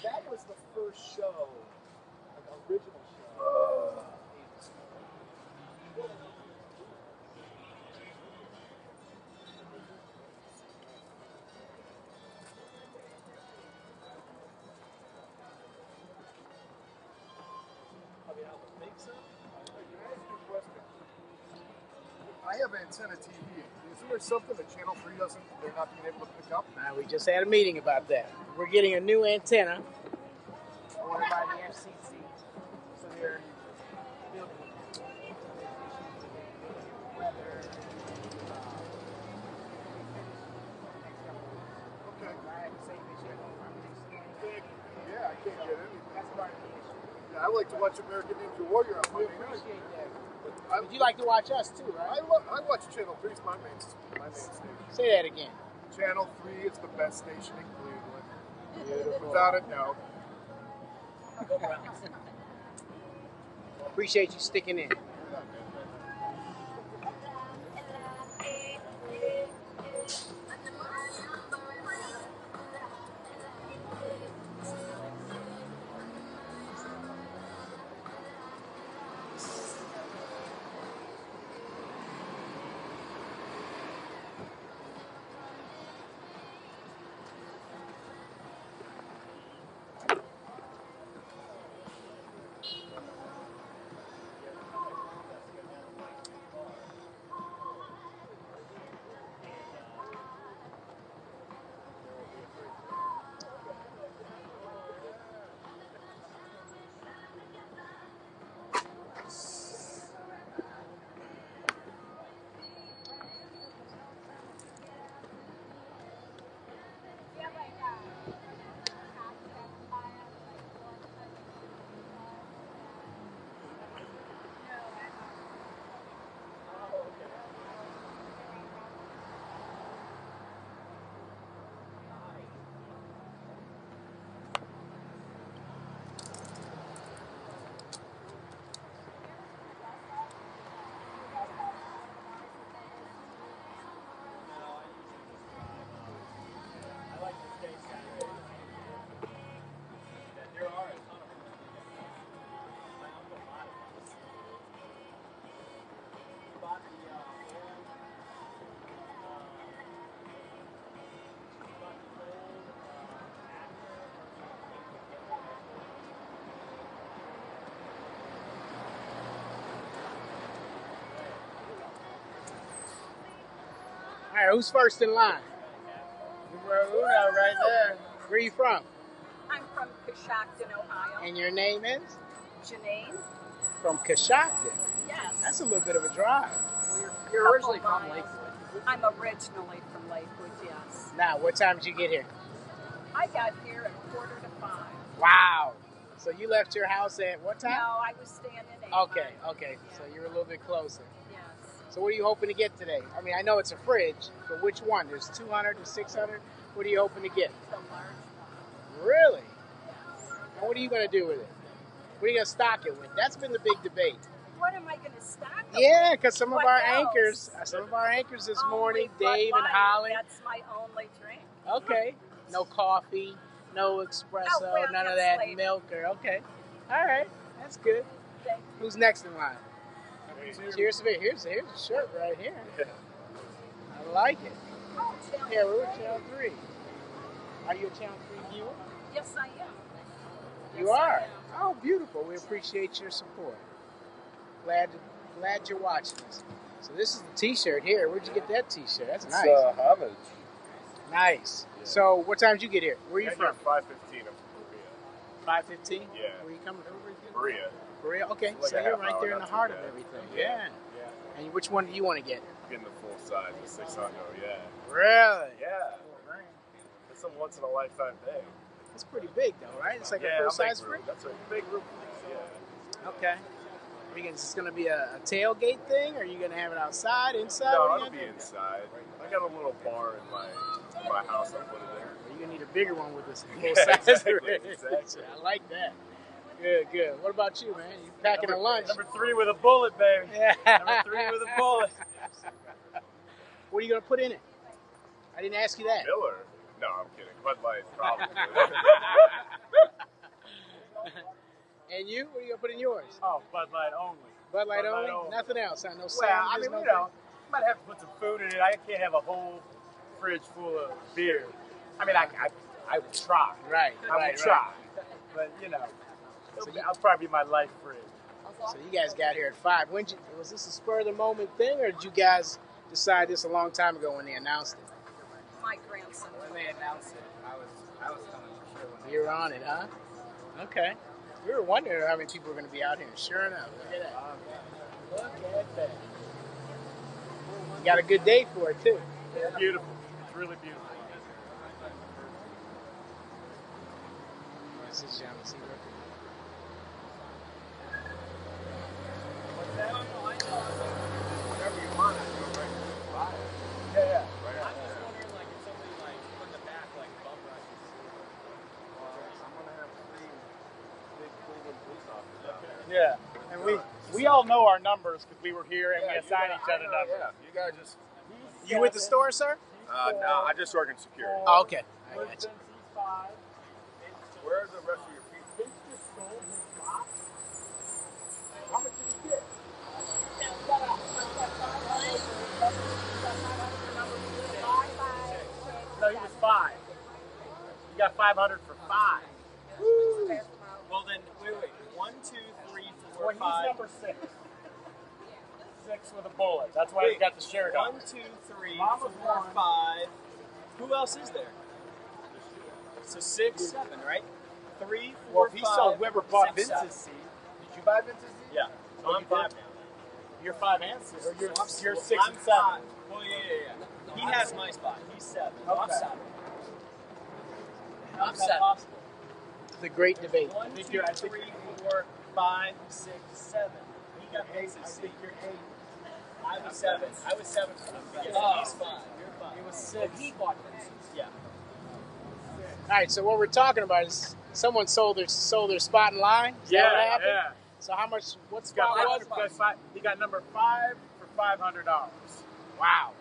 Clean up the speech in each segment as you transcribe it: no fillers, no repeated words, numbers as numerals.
That was the first show, like original show. I have antenna TV. Isn't there something that Channel 3 doesn't, they're not being able to pick up? We just had a meeting about that. We're getting a new antenna ordered by the FCC. So they're building it now. Whether Okay. I have to say this year, Yeah, I can't get anything. that's part of the issue. Yeah, I like to watch American Ninja Warrior on We Monday night. appreciate that. But But you like to watch us too, right? I watch Channel 3. It's my main station. Say that again. Channel 3 is the best station in Cleveland. Without a doubt. Appreciate you sticking in. All right, who's first in line? Numero uno right there. Where are you from? I'm from Coshocton, Ohio. And your name is? Janine? From Coshocton. Yes. That's a little bit of a drive. You're originally Couple from miles. Lakewood. I'm originally from Lakewood, yes. Now, what time did you get here? I got here at 4:45. Wow. So you left your house at what time? No, I was staying in Avon. Okay. So you're a little bit closer. Yes. So what are you hoping to get today? I mean, I know it's a fridge, but which one? There's 200 and 600. What are you hoping to get? The large one. Really? Yes. And what are you going to do with it? What are you going to stock it with? That's been the big debate. What am I going to stock them Yeah, with? because some of What our else? anchors this Only morning, Bud Dave and Light. Holly. That's my only drink. Okay. No coffee, no espresso, Oh, well, none of yes, that later. milk. Okay. All right. That's good. Thank you. Who's next in line? Cheers to it. Here's a shirt right here. I like it. Oh, Channel Yeah, we're 3. Channel 3. Are you a Channel 3 viewer? Yes, I am. You are? Oh, beautiful. We appreciate your support. Glad you're watching us. So this is the T-shirt here. Where'd you get that T-shirt? That's nice. It's homage. Nice. Yeah. So what time did you get here? Where are you from? 5:15. I'm from Korea. 5:15? Yeah. Where you coming from? Korea. Korea? Okay. Like So a you're half right hour, there in not the too heart of bad. everything. Yeah. Yeah. And which one do you want to get? Getting the full size, the 600. Yeah. Really? Yeah. It's a once in a lifetime thing. It's pretty big though, right? It's like Yeah, a I'll full make size room. fridge. That's a big room. Yeah. Okay. Is this going to be a tailgate thing? Or are you going to have it outside, inside? No, What are it'll you be gonna do? inside. I got a little bar in my house. I'll put it there. You're going to need a bigger one with this full Yeah, size exactly, fridge. exactly. I like that. Good. What about you, man? You packing a lunch? Number 3 with a bullet, baby. Yeah. Number 3 with a bullet. What are you going to put in it? I didn't ask you that. Miller? No, I'm kidding. Bud Light, probably. And you? What are you going to put in yours? Oh, Bud Light only. Bud Light Bud Light only? only. Nothing else? No Well, sandwiches, I mean, no you know, you might have to put some food in it. I can't have a whole fridge full of beer. I mean, I would try. Right. I would try. But, you know, I'll probably be my life fridge. So you guys got here at 5. Was this a spur of the moment thing, or did you guys decide this a long time ago when they announced it? My grandson. When they announced it, I was coming for sure. You were on it, huh? Okay. We were wondering how many people were going to be out here. Sure enough, look at that. Look at that. You got a good day for it, too. It's beautiful. It's really beautiful. This is John C. Ricker. Whatever you want, I do it right there. Yeah. Right out there. wondering, like, if something like from the back, like bum rushes. I'm going to have 3 big Cleveland police officers out there. Yeah, and we all know our numbers because we were here and we assign each other numbers. Yeah, you guys just. You with the store, sir? No, I just work in security. Oh, okay. I got you. Where are the rest of your people? How much did he get? No, he was 5. You got 500 for 5. Well then, wait. 1, 2, 3, 4, Well, 5. he's number 6. 6 with a bullet. That's why he got the shirt on. 1, 2, 3, Mama's 4, one. 5. Who else is there? So 6, 7, right? 3, 4, Well, if he 5, saw whoever bought 6, 7. Vince's seed, did you buy Vince's seed? Yeah. So I'm 5 now. You're 5 and 6. Or you're, you're 6 I'm and 7. 5. Well, yeah. He has my spot. He's 7. I'm Okay. 7. I'm 7. The great debate. 1, think 2, you're- I think 3, 4, 5, 6, 7. He got Vince's I seed. think you're 8. I was 7. I was 7 from the beginning. He's 5. You're 5. It was 6. He bought Vince's. Yeah. All right, so what we're talking about is someone sold their spot in line. Is that what happened? yeah. So how much? What He got, spot was he got number 5 for $500. Wow.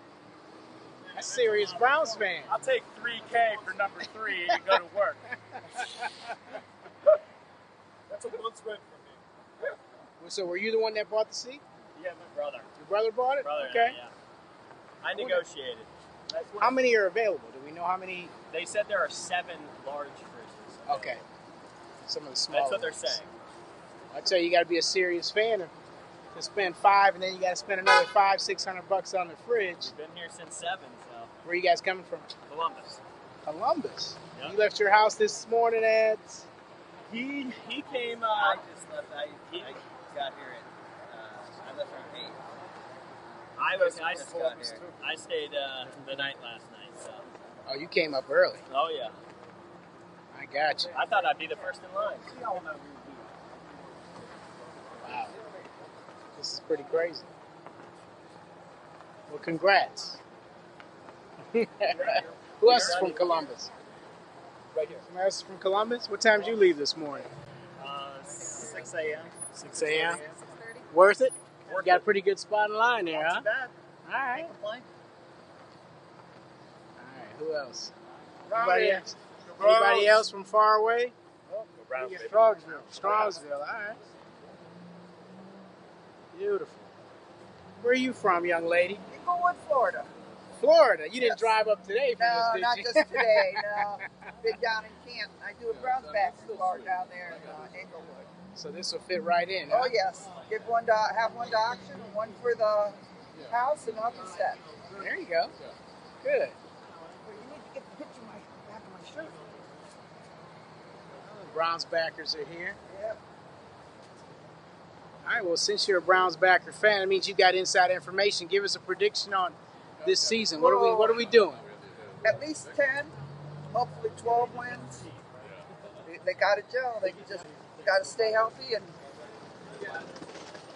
That's serious Browns fan. I'll take $3K for number 3 and go to work. That's a month's rent for me. So were you the one that bought the seat? Yeah, my brother. Your brother bought it? Brother, Okay. yeah. I negotiated. How many are available? Do we know how many? They said there are 7 large fridges. Okay. Some of the small. That's what they're ones. saying. I tell you, you got to be a serious fan to spend 5, and then you got to spend another $500-$600 on the fridge. Been here since 7, so Where you guys coming from? Columbus. Columbus. Yeah. You left your house this morning at. He came. I just left. I got here at. I left around 8. I stayed the night last night. So. Oh, you came up early. Oh yeah. I got you. I thought I'd be the first in line. Wow. This is pretty crazy. Well, congrats. Who else is from Columbus? Right here. Somebody else is from Columbus? What time did you leave this morning? 6 a.m. 6 a.m. 6:30. Worth it? You got a pretty good spot in line there, huh? Not too bad. All right. Can't complain. All right. Who else? Rowdy. Anybody else? Anybody else from far away? Go Browns, baby. Strongsville. All right. Beautiful. Where are you from, young lady? Inglewood, Florida. Florida. You didn't Yes. drive up today for No, this, not did you? just today. No, been down in Canton. I do a Browns basketball bar down there in Englewood. So this will fit right in. Oh Huh? yes, have one to auction, and one for the house, and I'll be set. There you go. Good. Well, you need to get the picture of my back of my shirt. Browns backers are here. Yep. All right, well, since you're a Browns backer fan, that means you got inside information. Give us a prediction on this season. What are we doing? At least 10, hopefully 12 wins. They got to gel. They just got to stay healthy and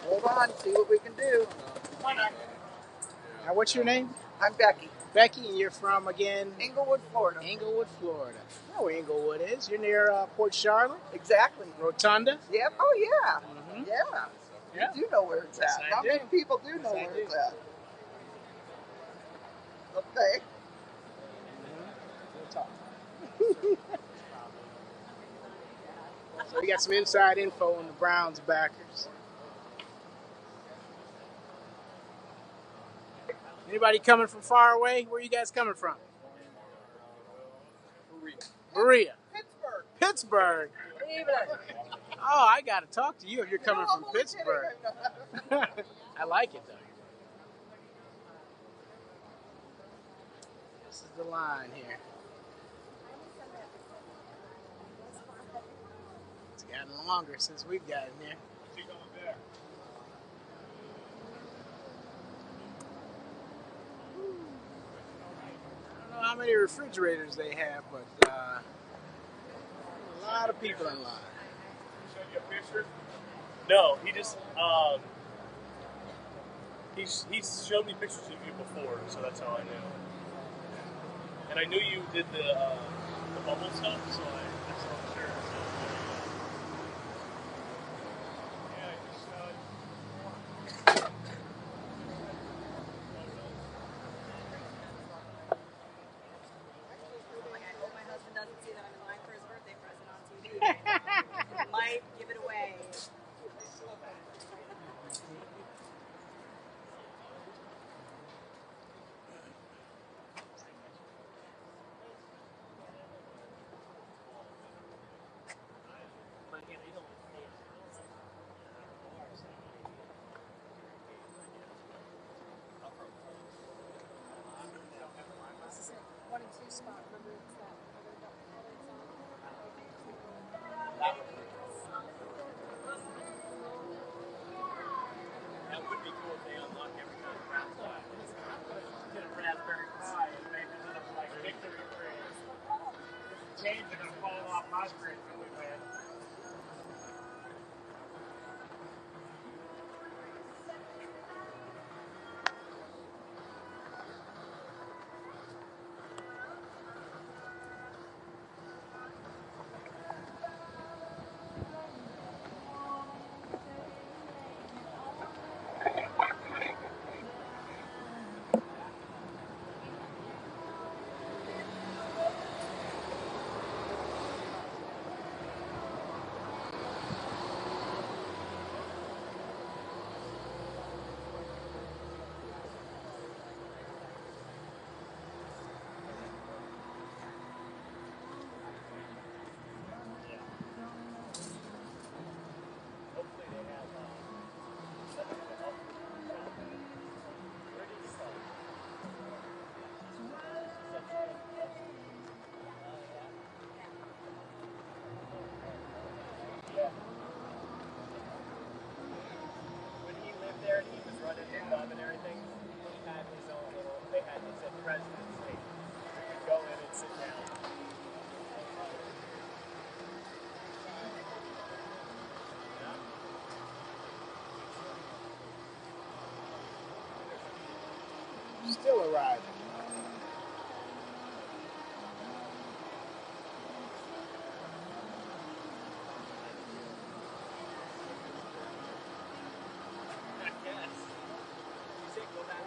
hold on, see what we can do. Now, what's your name? I'm Becky, Becky, and you're from, again? Englewood, Florida. Englewood, Florida. I know where Englewood is. You're near Port Charlotte? Exactly. Rotunda? Yep. Oh yeah. Mhm. Yeah. Yeah. You do know where it's Yes, at. I Not do. many people do know Yes, I where do. it's at. Okay. We'll talk. So we got some inside info on the Browns backers. Anybody coming from far away? Where are you guys coming from? Berea. Pittsburgh. Pittsburgh. Oh, I got to talk to you if you're coming No, from I'm only Pittsburgh. kidding. I like it, though. This is the line here. It's gotten longer since we've gotten here. I don't know how many refrigerators they have, but a lot of people in line. Show you a picture? No, he just he's showed me pictures of you before, so that's how I knew. And I knew you did the bubble stuff, so that's how I'm sure. Yeah, just Like, I hope my husband doesn't see that I'm in line for his birthday present on TV. Might give it away. One and two spot, remember it's that other that would be cool if they unlock every kind of crap side. Get a Raspberry Pi and make it up like victory frames. Chains are gonna fall off my screen really bad. When he lived there and he was running the club and everything, he had his own little, they said president's table. You could go in and sit down. Still arriving. Yes. You say go back.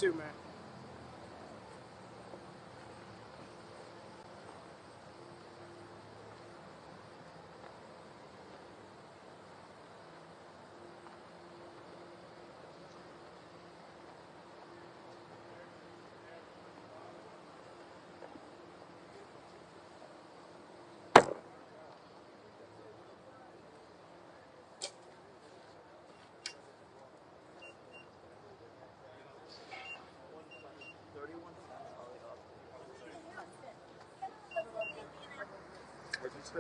too, man. Where'd you stay?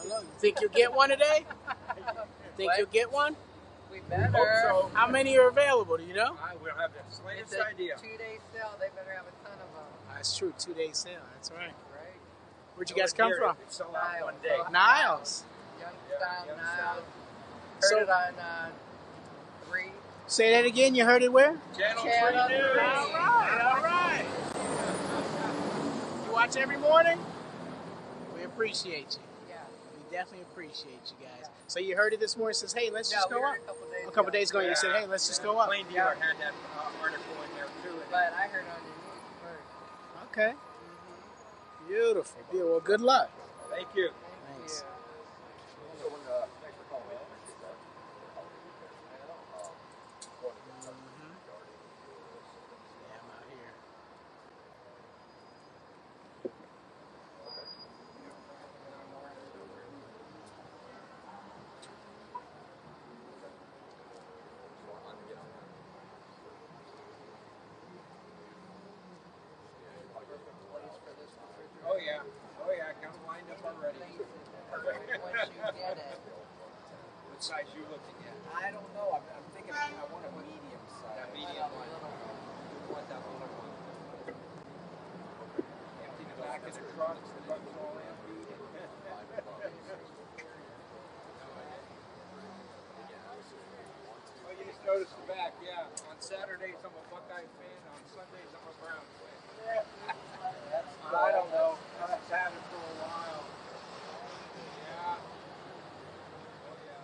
Hello. You think you'll get one today? Think you'll get one? We better. Hope so. How many are available? Do you know? We don't have the It's slightest a idea. 2-day sale. They better have a ton of them, That's true. 2-day sale. That's right. right? Where'd you guys come from? They sell out one day. Niles. Youngstown, Youngstown. Heard So- it on 3. Say that again. You heard it where? Channel Channel 3 News. three. All right. You watch every morning? We appreciate you. Yeah. We definitely appreciate you guys. So you heard it this morning. Says, hey, let's No, just we go heard up. a couple days A couple days ago, you said, hey, let's just go up. Plain Dealer had that article in there too. But I heard on the news first. Okay. Beautiful. Beautiful. Well, good luck. Thank you. Thanks. So when, thanks for calling me. Yeah, I'm out here. Oh yeah. Oh yeah. Got them lined up already. Once you get it. What size you looking at? I don't know. I'm thinking I want a medium size. That medium one. You want that little one. Empty the back of the truck. The truck's all empty. Oh, you just noticed the back, yeah. On Saturdays I'm a Buckeye fan. On Sundays I'm a Browns fan. I don't know. I've had it for a while. Yeah. Oh yeah.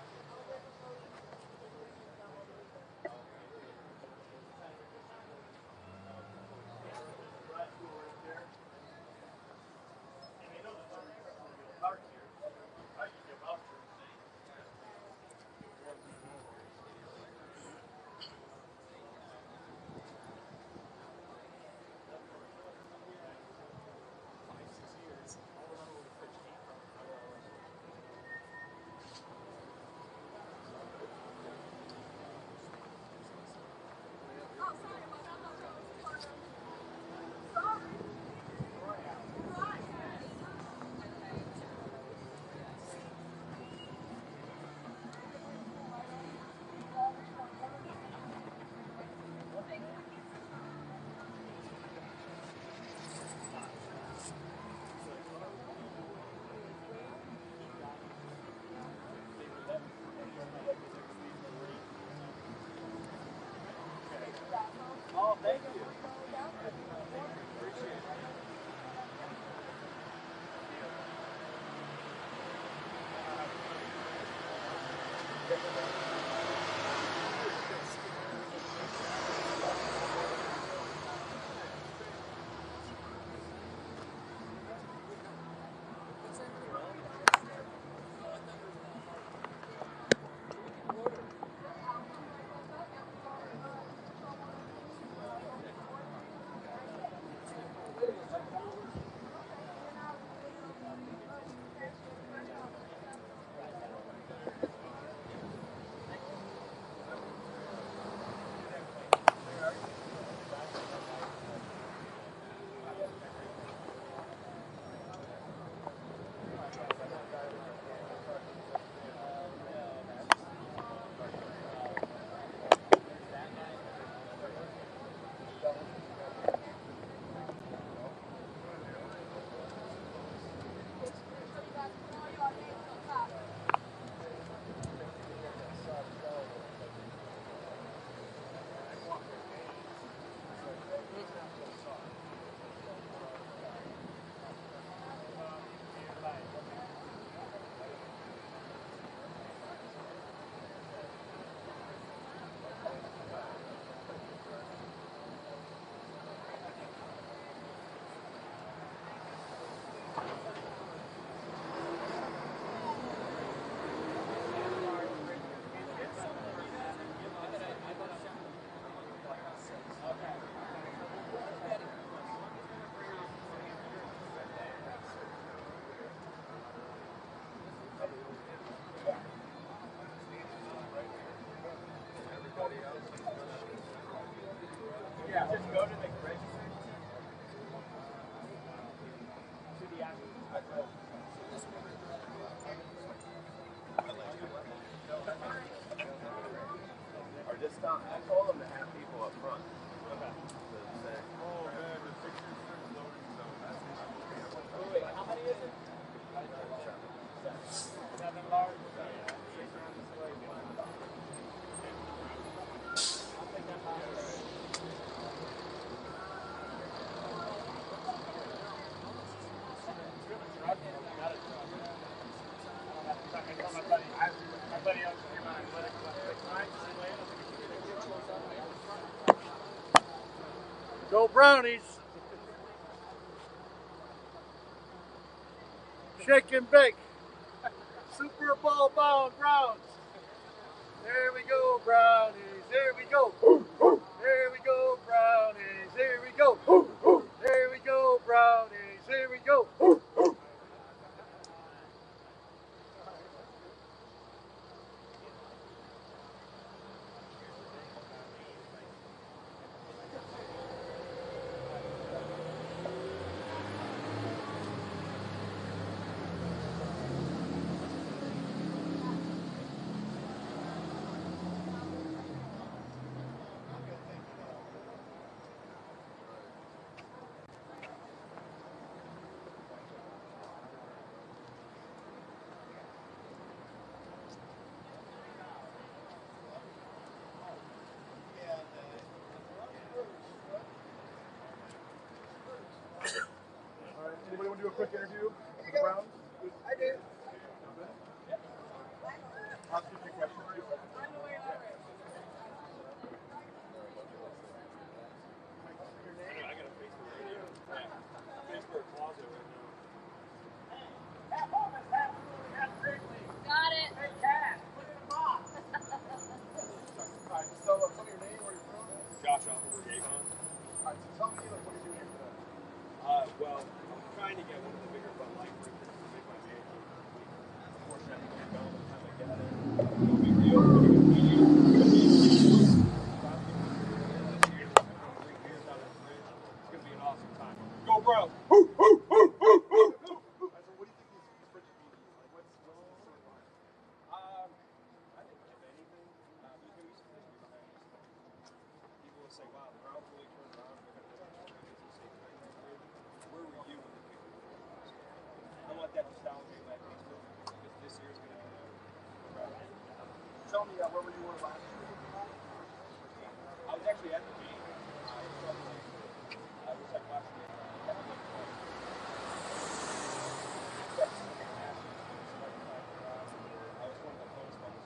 Oh, thank you. Appreciate it. Yeah, just go to the register. To the actual. Or just stop. I told them to have people up front. Okay. Oh man, the picture's loading, so that's Wait, how many is it? 7 large. I'll take that box. Got a truck. I told my buddy else came on athletic about 6 nights. Go Brownies! Shake and bake. Super Bowl bound Browns. There we go, Brownies. There we go. There we go, Brownies. There we go. There we go, Brownies. There we go. Anybody want to do a quick interview with the Browns? I do. Ask you a few questions. Got it. Alright, so tell me your name, where you're from. Josh Oppenberg Avon. Alright, so tell me what you're doing here today. Well, I'm trying to get one of the bigger Bud Light drinkers to make my man cake. Unfortunately, I can't go by the time I get there. No big deal. It's gonna be an awesome time. Go Browns! Alright, so what do you think these fridges mean to you? Like, what's the story behind it? I think if anything, there's gonna be some history behind this thing. People will say, "Wow, the Browns really turned around. They're gonna say, where were you when the kick was going?" I want that nostalgia in that piece too, because this year's gonna be incredible. Tell me, where were you last year? I was actually at the game. I was like watching it. I was one of the close ones.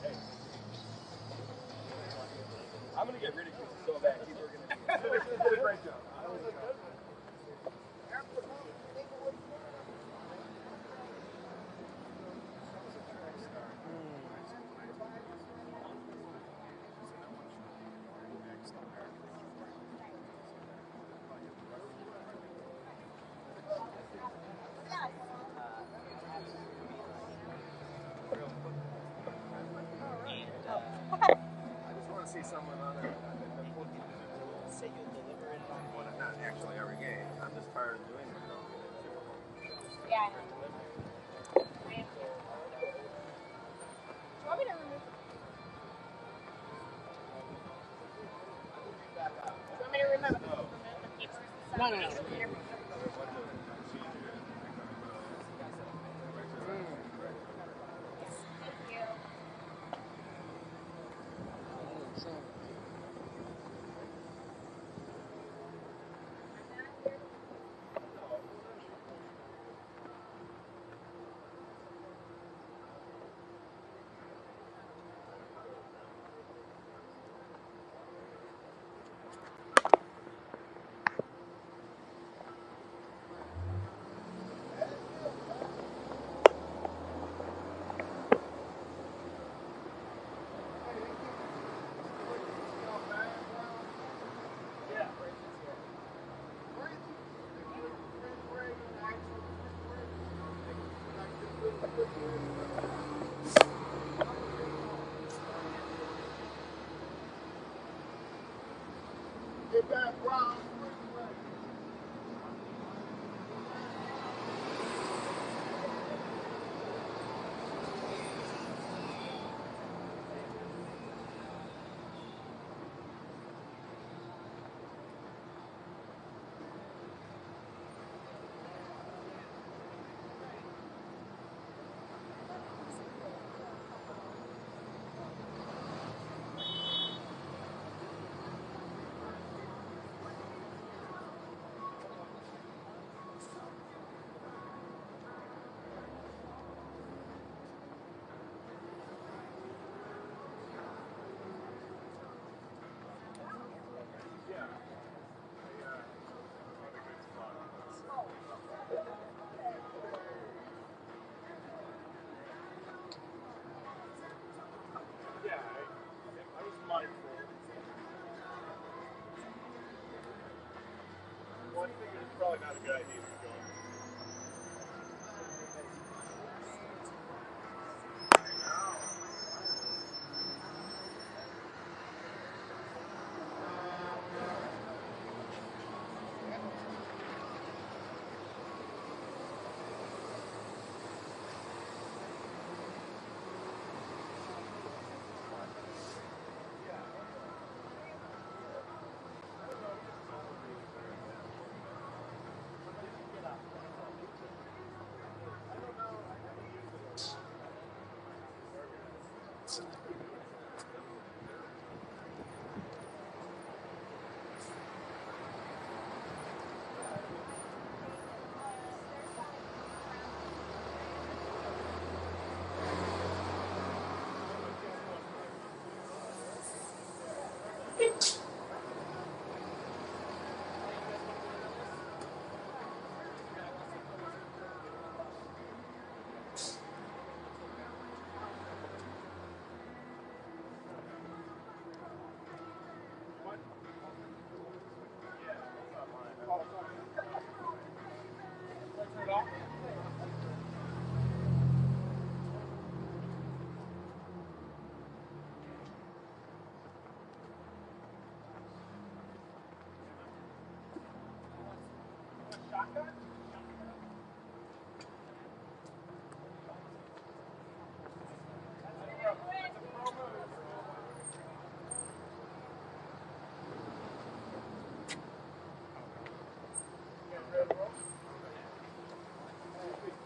Hey. I'm gonna get ridiculed so bad. People are gonna be. You did a great job. I just want to see someone on there. Say you'll deliver it on Well, not actually every game. I'm just tired of doing it. Yeah, I know. Do you want me to remove it? Do you want me to remove the papers and No, stuff? no, no. Thank you. back, Browns. Yeah, I was mindful. Well, I figured it's probably not a good idea to be going.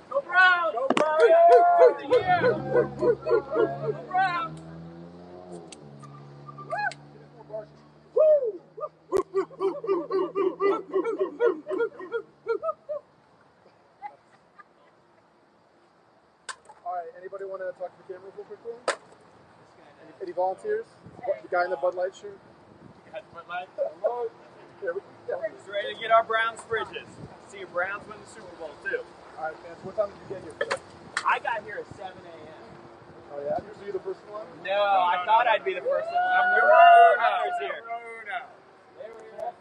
Go Browns! Go Browns! Go Browns! All right, anybody want to talk to the camera real quickly? Any volunteers? The guy in the Bud Light shirt? Just ready to get our Browns fridges. See your Browns win the Super Bowl too. All right, fans, what time did you get here today? I got here at 7 a.m. Oh yeah, usually you're the first one. No, I thought I'd be the first one. Number Others here.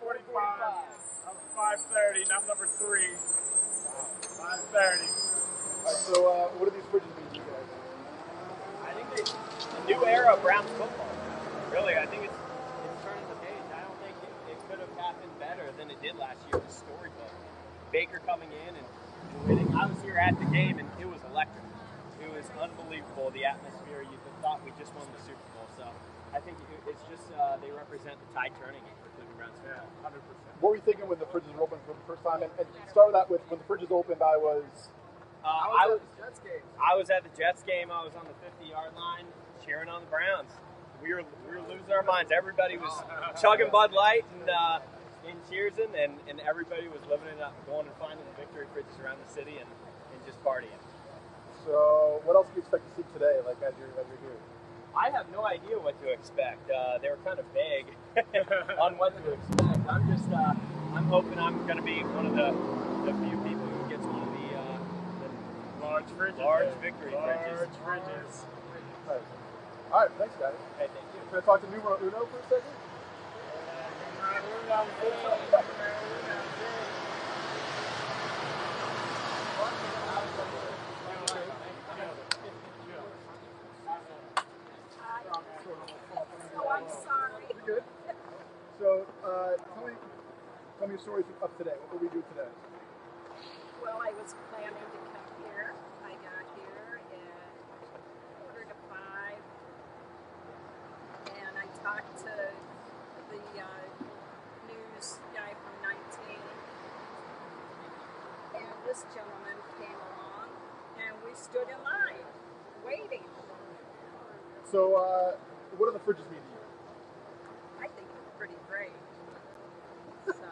4:45. I was 5:30. Now I'm number 3. 5:30. All right, so what do these fridges mean to you guys? I think it's a new era of Browns football. Really, I think it's turning the page. I don't think it could have happened better than it did last year. The storybook. Baker coming in and winning. I was here at the game and it was electric. It was unbelievable, the atmosphere. You thought we just won the Super Bowl. So I think it's just they represent the tide turning for Cleveland Browns. Yeah, 100%. What were you thinking when the fridges were open for the first time? And start with that with when the fridges opened, I was I was at the Jets game. I was on the 50-yard line cheering on the Browns. We were losing our minds. Everybody was chugging Bud Light and cheersing, and everybody was living it up, going and finding the victory fridges around the city and just partying. So, what else do you expect to see today, like as you're here? I have no idea what to expect. They were kind of vague on what to expect. I'm hoping I'm going to be one of the few people who gets one of the Large fridges. large victory fridges. Large fridges. Nice. All right, thanks, guys. Hey, thank you. Can I talk to Numero Uno for a second? Oh, I'm sorry. You're good. So, tell me a story of today. What will we do today? Well, I was planning to come here. I got here at 4:45, and I talked to the news guy from 19, and this gentleman came along, and we stood in line, waiting. So, what do the fridges mean to you? I think it's pretty great. So,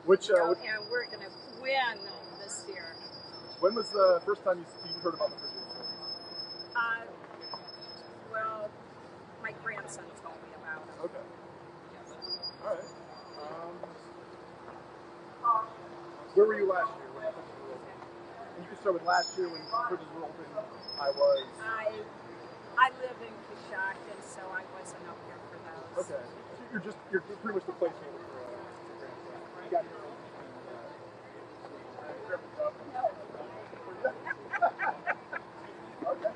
Which, and we're going to win this year. when was the first time you heard about the fridges? Well, my grandson told me about it. Okay. All right. Where were you last year when the fridges were open? And you can start with last year when the fridges were open. I live in Coshocton, so I wasn't up here for those. Okay. So you're pretty much the placeholder for grandson. You got your own. Okay.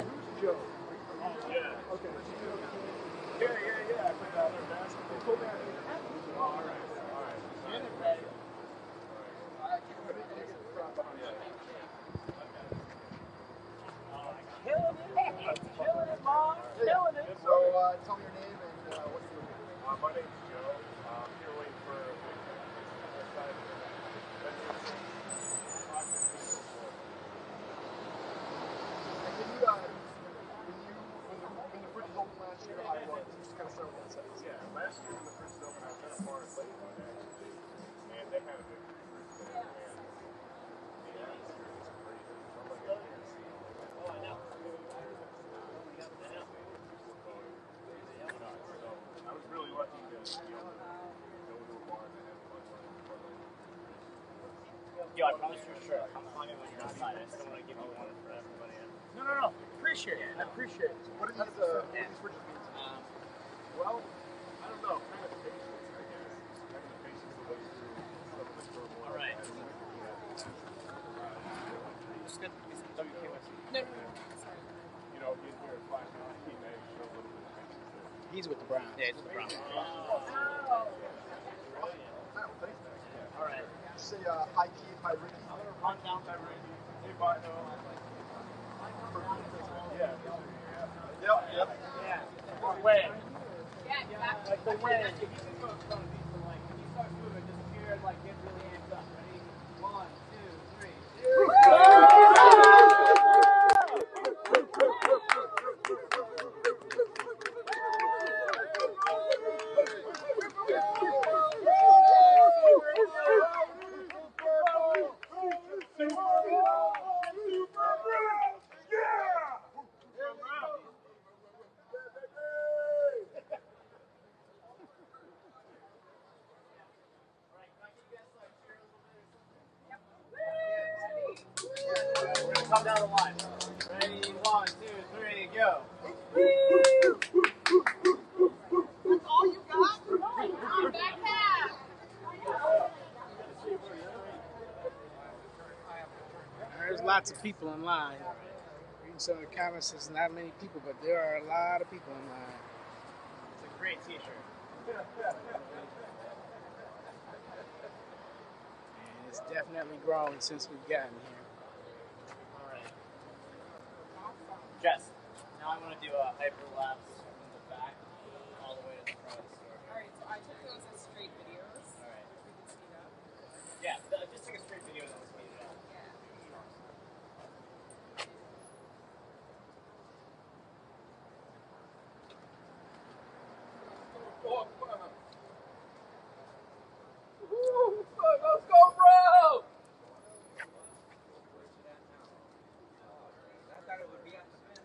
Who's Joe? Yeah. Okay. Yeah. I played out there basketball. Pull down. Oh, all right. Killing it, Mom. Killing it. So, tell me your name and what you do. My name's Joe. I'm here waiting for When the fridge was open last year, I was just kind of start with that sentence. Yeah, last year when the fridge was open, I was at a bar in Lakewood, actually, and they had a big fridge there, and the atmosphere was great. It felt like I can't see all of that. So I was really lucky to be able to go to a bar that had a bunch of Yo, I promise you a shirt. I'm calling you when you're outside. I just don't want to give you one for everybody. No. Appreciate it. I appreciate it. What do these fridges mean to you? well, I don't know, kind of patience, I guess. Having the patience to wait through some of the turmoil. All right. Just good. WKYC. No. You know, getting here at 5:09, he may show a little bit of patience there. He's with the Browns. Yeah, he's with the Browns. All right. Say hi Keith, hi Ricky. Run down by Randy. Say bye, Noah. Yeah. Yep. Yeah. Win. Like the win. If you can go from these to like, when you start moving, disappear, like get really amped up. Ready? 1, 2, 3. We're gonna come down the line. Ready? 1, 2, 3, go. That's all you got? Back half. There's lots of people in line. Reading some of the comments, there's not many people, but there are a lot of people in line. It's a great t-shirt. And it's definitely grown since we've gotten here. All right. Jess, now I want to do a hyperlapse from the back all the way to the front of the store. Alright, so I took those as straight videos. All right. We can speed up. Yeah, just take a straight video and then speed it up. Yeah. Let's go, bro! I thought it would be at the fence.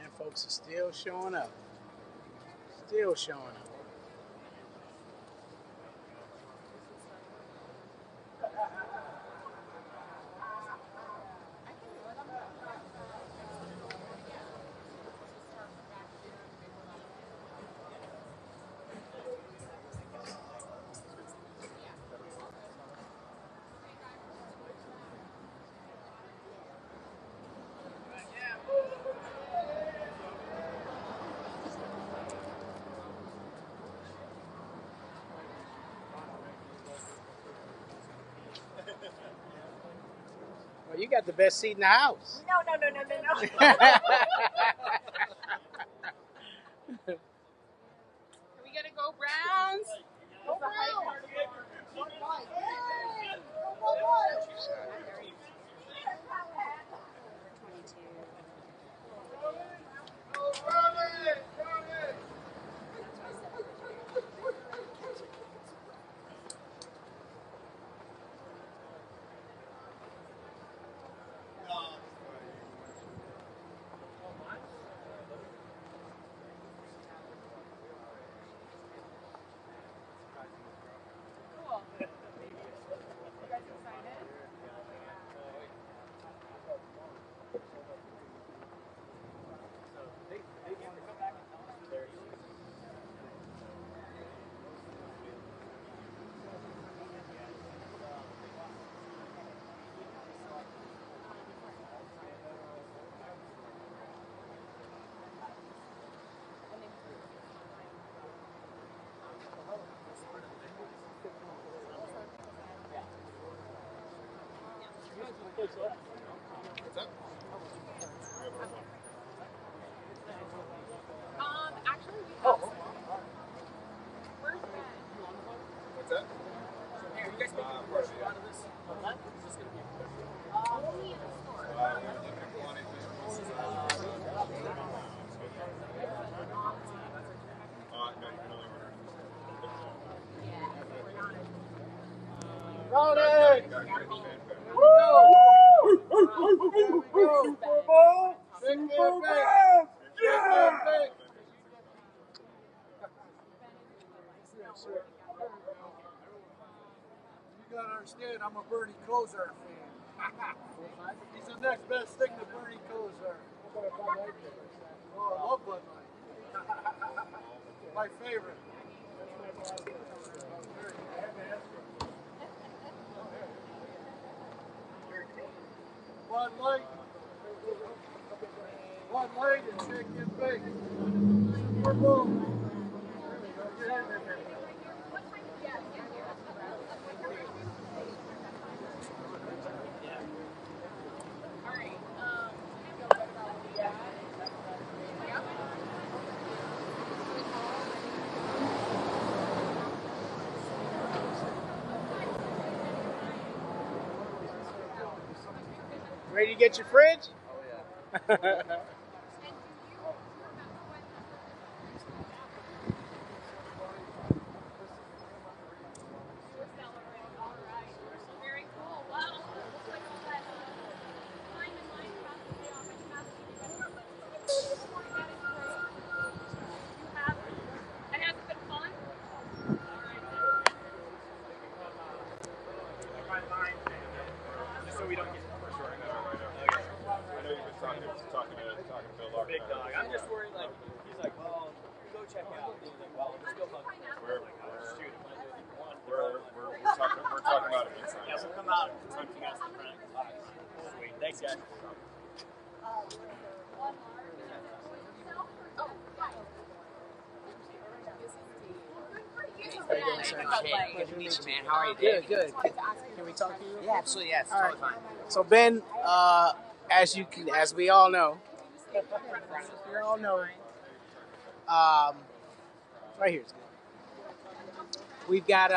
And folks are still showing up. Still showing up. You got the best seat in the house. No. Are we gonna go Browns? Go Browns! Actually, we have. Where's Ben? What's that? Hey, are you guys making a push out of this? What? Is this going to be a push? Only in the store. Brownie! Super Bowl! Super Bowl! Yeah! You gotta understand, I'm a Bernie Kosar fan. He's the next best thing to Bernie Kosar. Oh, I love Bud Light. My favorite. Bud Light. Bud Light and shake and bake. Super Bowl. Ready to get your fridge? Oh, yeah. Very cool. Wow. Looks like all that time in line about to pay off. I have to get this morning. That is great. You have it. And has it been fun? All right. Just so we don't get Sure, I know you've been talking to Bill Larkin. Big dog. I'm just worried, like, he's like, well, go check out. And he's like, well, let's go hug. Shoot, if I do it, one. We're talking about it inside. Yeah, so come out and talk to you guys in front. Sweet. Thanks, guys. Good to meet you, man. How are you doing? Good. Can we talk to you? Yeah, absolutely. Yes, All totally right. fine. So Ben, as we all know, right here is good. We've got.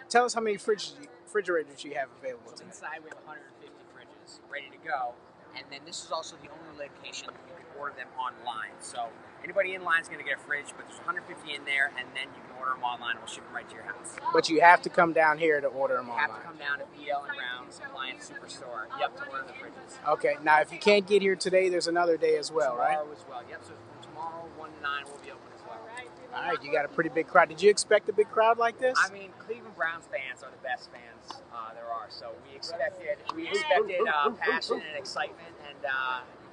Tell us how many refrigerators you have available today. Inside, we have 150 fridges ready to go, and then this is also the only location you can order them online. So anybody in line is going to get a fridge, but there's 150 in there, and then you can order them online. We'll ship them right to your house. But you have to come down here to order them You online. have to come down to BL and Brown's Appliance Superstore. Yep, to order the fridges. Okay. Now, if you can't get here today, there's another day as well, right? Tomorrow as well. Yep. So from tomorrow, 1 to 9, we'll be open as well. All right. You got a pretty big crowd. Did you expect a big crowd like this? I mean, Cleveland Browns fans are the best fans there are. So we expected passion and excitement, and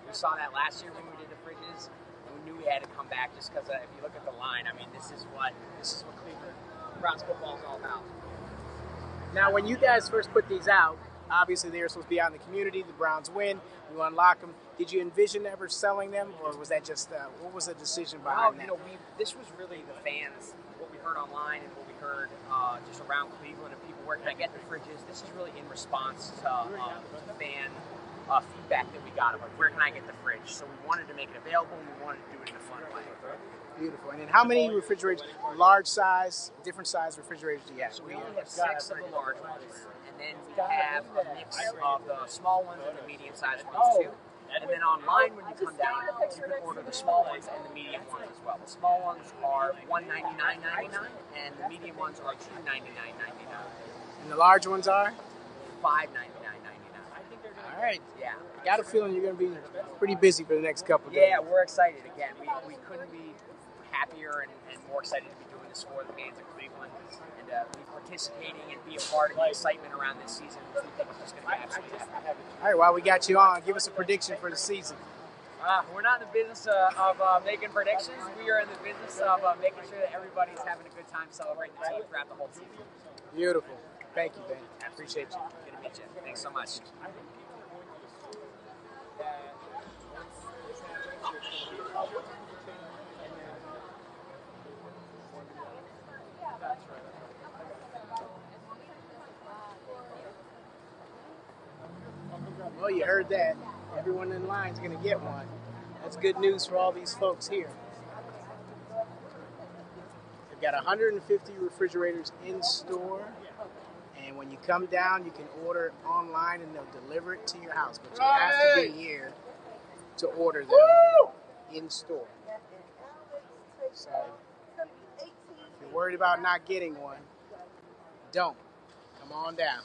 we saw that last year when we did the fridges, and we knew we had to come back just because if you look at the line, I mean, this is what Cleveland Browns football is all about. Now, when you guys first put these out, obviously they were supposed to be out in the community. The Browns win. You unlock them. Did you envision ever selling them, or was that just what was the decision behind that? This was really the fans, what we heard online and what we heard just around Cleveland and people, where can I get the fridges? This is really in response to fan feedback that we got of like, where can I get the fridge? So we wanted to make it available and we wanted to do it in a fun way. Beautiful. And then how many refrigerators, large size, different size refrigerators do you have? So we only have 6 of the large ones, and then we have a mix of the small ones and the medium-sized ones too. And then online, when you come down, you can order the small ones and the medium ones as well. The small ones are $199.99, and the medium ones are $299.99. And the large ones are $599.99. All right. Yeah. I got a feeling you're going to be pretty busy for the next couple of days. Yeah, we're excited. Again, we couldn't be happier and more excited to be doing this for the fans of Cleveland and be participating and be a part of the excitement around this season. We think it's just going to be absolutely epic. All right, while we got you on, give us a prediction for the season. We're not in the business of making predictions. We are in the business of making sure that everybody's having a good time celebrating the team throughout the whole season. Beautiful. Thank you, Ben. I appreciate you. Good to meet you. Thanks so much. Well, you heard that. Everyone in line is going to get one. That's good news for all these folks here. They've got 150 refrigerators in store. And when you come down, you can order online and they'll deliver it to your house. But you have to be here to order them in store. So if you're worried about not getting one, don't. Come on down.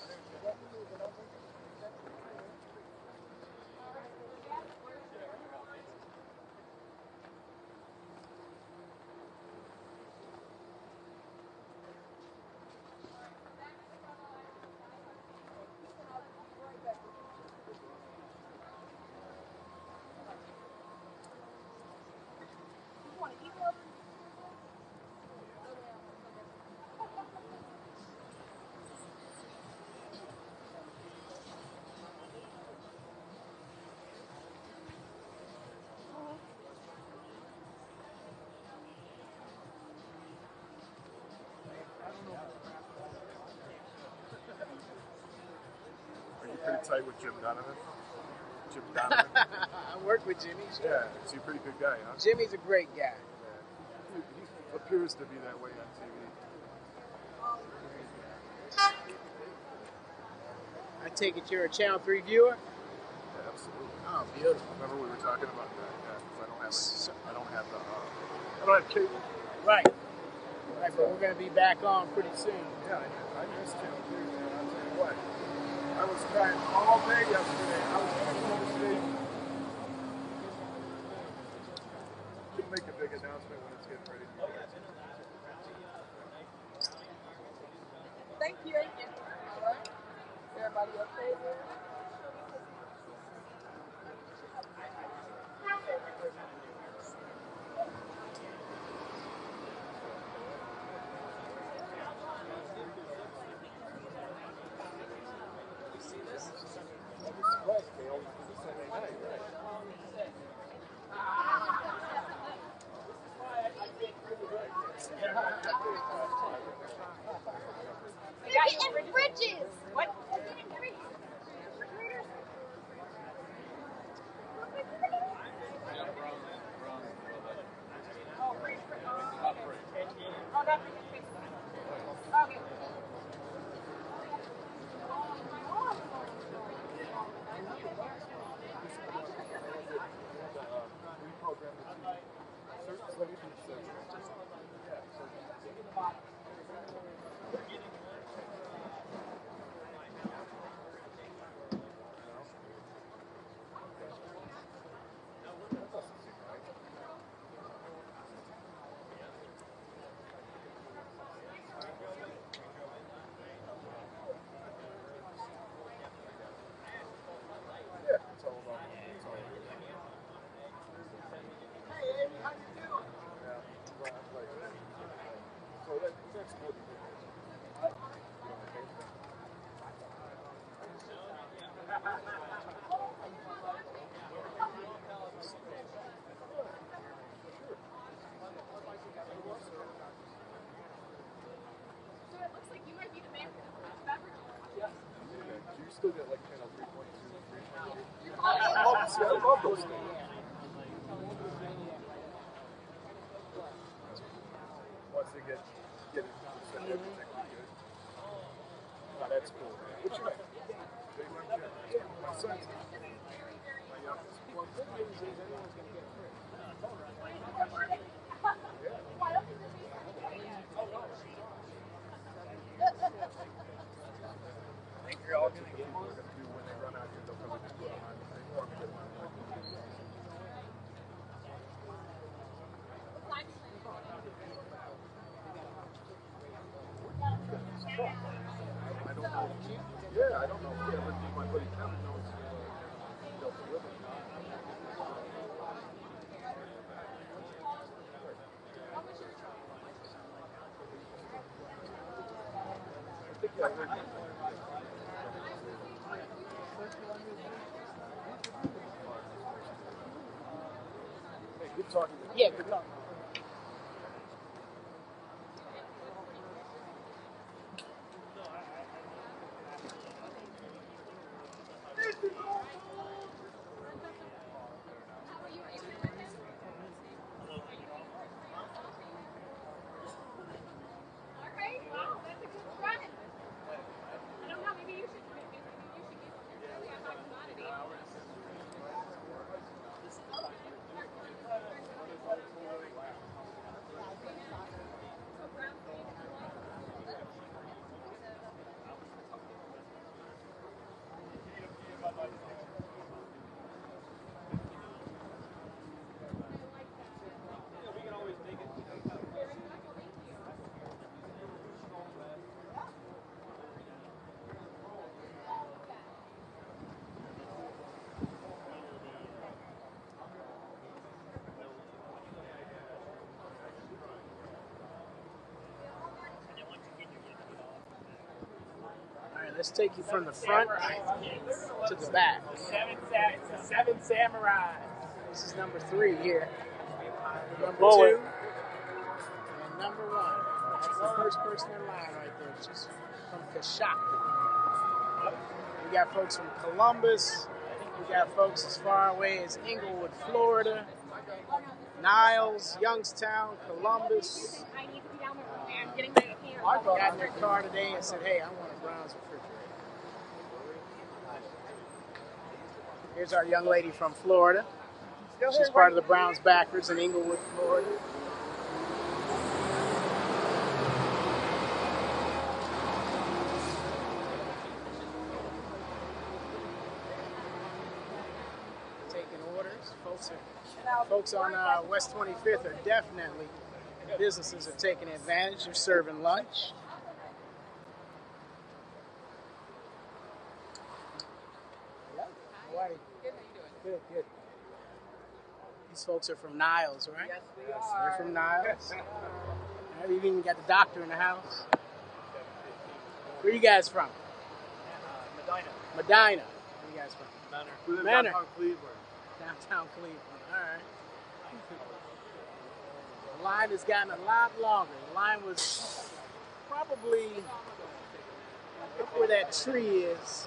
Pretty tight with Jim Donovan. Jim Donovan. I work with Jimmy. Sure. Yeah, he's a pretty good guy, huh? Jimmy's a great guy. Yeah. He appears to be that way on TV. I take it you're a Channel 3 viewer? Yeah, absolutely. Oh, beautiful. Remember we were talking about that? Yeah, because I don't have cable. Right. Right, but we're going to be back on pretty soon. Yeah, I missed Channel 3, man. I'll tell you what. I was trying all day yesterday. I was trying to understand. We'll make a big announcement when it's getting ready. Thank you. All right. Everybody okay there? They're getting fridges. What? They're getting fridges. Refrigerators. Oh, that's okay. still get like channel 3.2, 3.3. I love those things. Once they get it, everything will be good. Oh, that's cool. What's your name? My son's name. My youngest. Well, good news is anyone's going to get free. I think you're all going to get one. When they run out here, they'll probably just put them on the thing. Or put them on the thing. I don't know. Yeah, I don't know if my buddy Kevin knows they'll deliver. I think I heard you. Hey, good talking to you. Yeah, good talking. Let's take you from the front to the back. Seven Samurai. This is number 3 here. Number 2 and number 1. That's the first person in line right there. She's from Coshocton. We got folks from Columbus. We got folks as far away as Inglewood, Florida. Niles, Youngstown, Columbus. Got in their car today and said, hey, I want a Browns refrigerator. Here's our young lady from Florida. She's part of the Browns backers in Inglewood, Florida. Taking orders. Folks on West 25th are definitely, businesses are taking advantage. They're serving lunch. How are you? Good, how you doing? Good. These folks are from Niles, right? Yes, we are. They're from Niles. We've even got the doctor in the house. Where are you guys from? Medina. Where are you guys from? Manor. We live downtown Cleveland. Downtown Cleveland. All right. The line has gotten a lot longer. The line was probably up where that tree is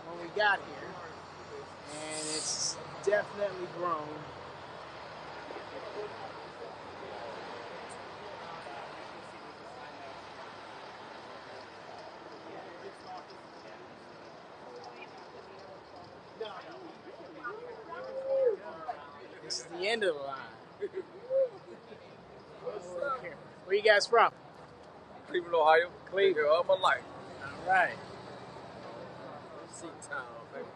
when we got here, and it's definitely grown. This is the end of the line. Where you guys from? Cleveland, Ohio. Cleveland. Here all my life. All right. C-Town, baby.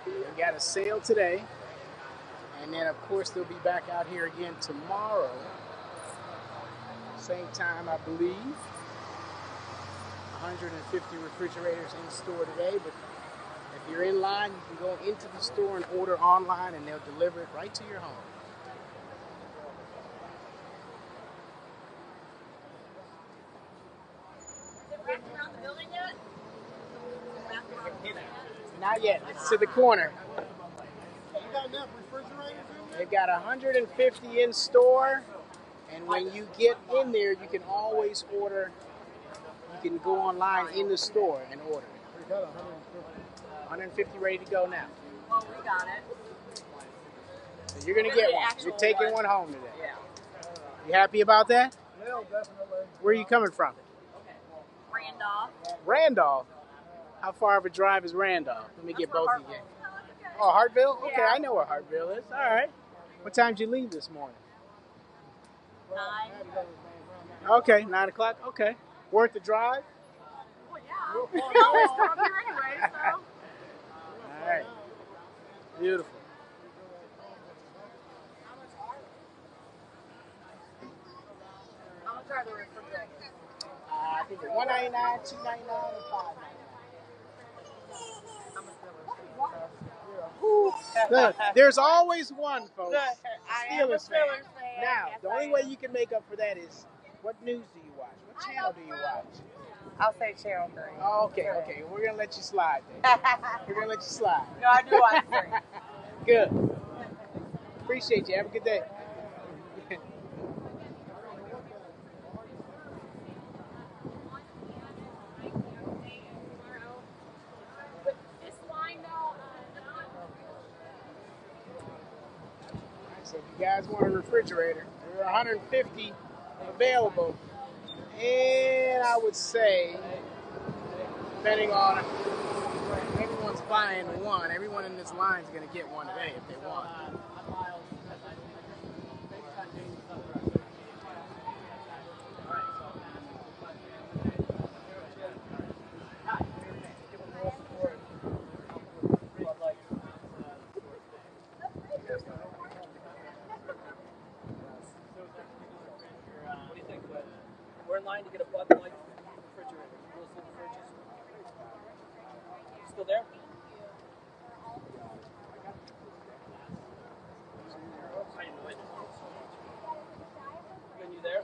We got a sale today, and then of course they'll be back out here again tomorrow. Same time, I believe. 150 refrigerators in store today, but if you're in line, you can go into the store and order online, and they'll deliver it right to your home. Not yet. It's to the corner. You got enough refrigerators in there? They've got 150 in store, and when you get in there, you can always order. You can go online in the store and order. We got 150. 150 ready to go now. Well, we got it. So you're gonna get one. You're taking one home today. Yeah. You happy about that? Yeah, definitely. Where are you coming from? Randolph. Randolph. How far of a drive is Randolph? Let me get both of you. Oh, Hartville? Okay, Yeah. I know where Hartville is. All right. What time did you leave this morning? 9. Okay, 9 o'clock. Okay. Worth the drive? Well, yeah. We always come here anyway, so. All right. Beautiful. How much are the refrigerators? I think it's $199, $299, and $599. Look, there's always one, folks. Steelers fan. Now, the only way you can make up for that is, what news do you watch? What channel do you watch? I'll say Channel 3. Oh, okay. We're going to let you slide then. We're going to let you slide. No, I do watch 3. Good. Appreciate you. Have a good day. So if you guys want a refrigerator, there are 150 available. And I would say, depending on if everyone's buying one, everyone in this line is going to get one today if they want. What do you think, Wes? We're in line to get a Bud Light refrigerator. Those little fridges. Still there? How you doing? When you there?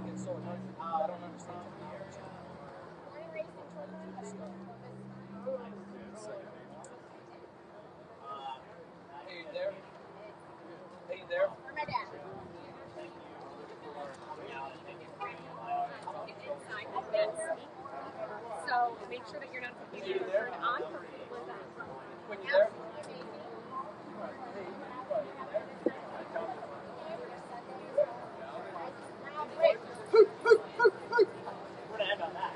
And so. I don't understand. Hey, you there? Hey, you there? Where's my dad? So make sure that your notifications are turned on for people that. When you there? We're gonna end on that.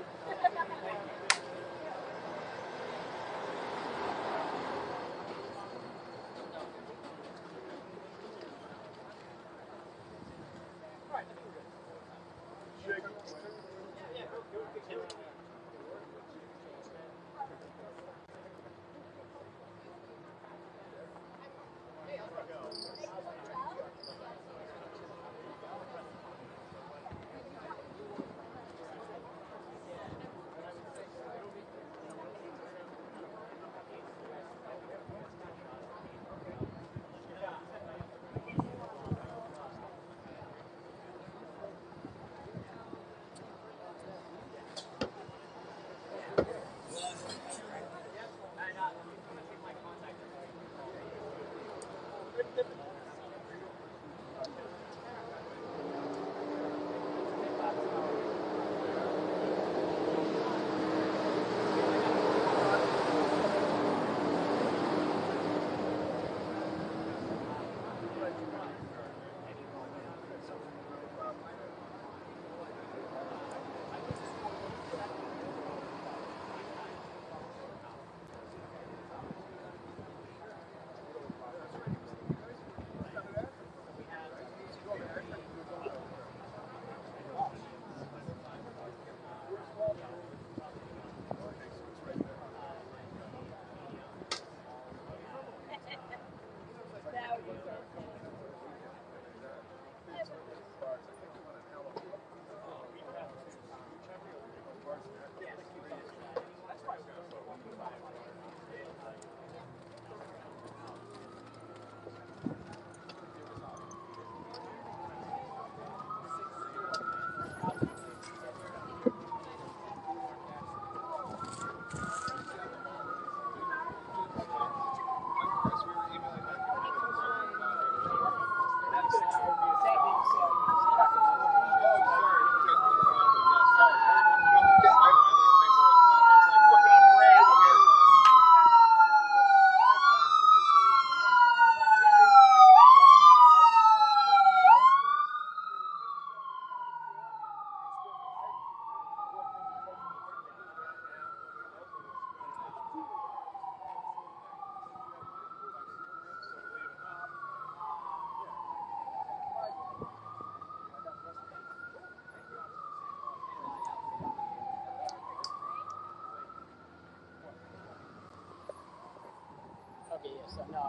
Okay, yeah, so no,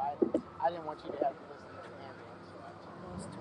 I didn't want you to have to listen to the ambulance, so I turned those to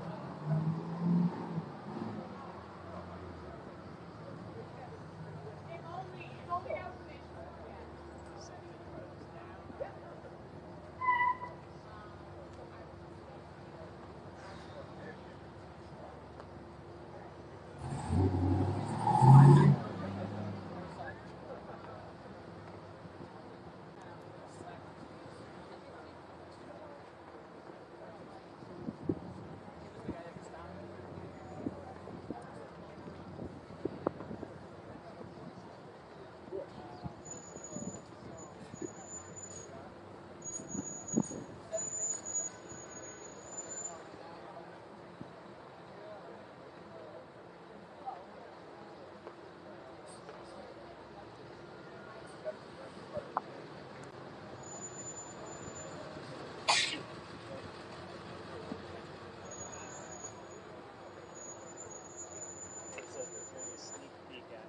It says there's going to be a sneak peek at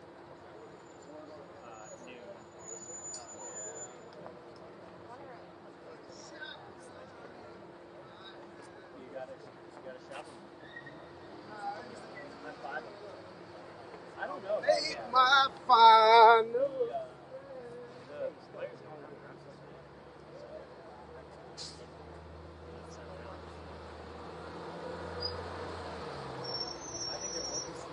noon. You gotta shop them. High five them. I don't know. Make my final. The players don't have access to it. I think they're focusing.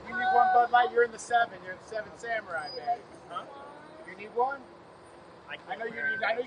You need one Bud Light, you're in the 7. You're in the 7 Samurai, baby. Huh? You need one? I know you need. I know you